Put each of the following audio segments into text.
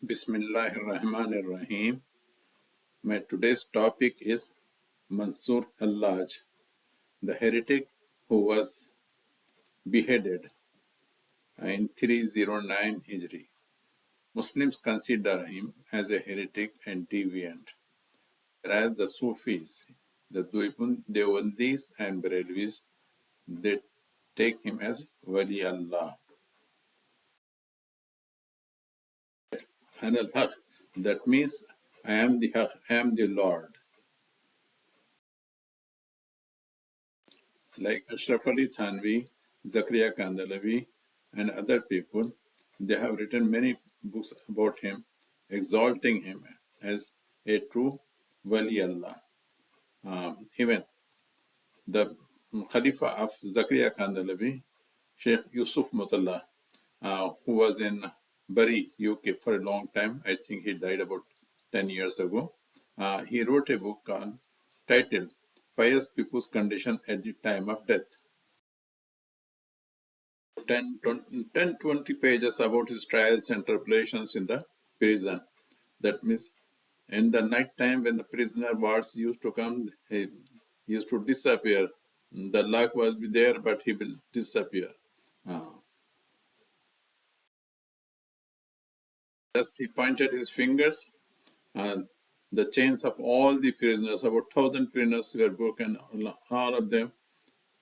Bismillahirrahmanirrahim. My today's topic is Mansoor Hallaj, the heretic who was beheaded in 309 Hijri. Muslims consider him as a heretic and deviant, whereas the Sufis, the Deobandis and Barelvis, they take him as wali-Allah. And al-Haq, that means I am the Haq, I am the Lord. Like Ashraf Ali Thanvi, Zakaria Kandalawi, and other people, they have written many books about him, exalting him as a true wali-Allah. Even the Khalifa of Zakaria Kandalawi, Sheikh Yusuf Mutalla, who was in Bury, UK for a long time, I think he died about 10 years ago, he wrote a book called, titled Pious People's Condition at the Time of Death. 10, 20 pages about his trials and tribulations in the prison. That means in the night time when the prisoner wards used to come, he used to disappear. The luck will be there, but he will disappear. Just he pointed his fingers, and the chains of all the prisoners, about 1,000 prisoners were broken. All of them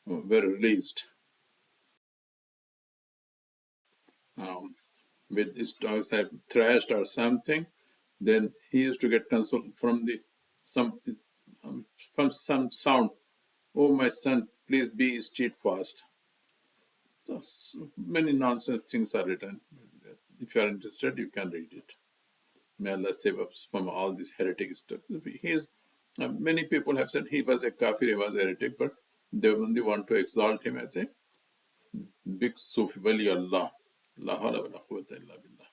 were released. With his dogs have thrashed or something, then he used to get console from some from some sound. Oh my son, please be steadfast. So many nonsense things are written. If you are interested, you can read it. May Allah save us from all this heretic stuff. Many people have said he was a kafir, he was a heretic, but they only want to exalt him as a big Sufi wali Allah. La hawla wa la quwwata illa billah.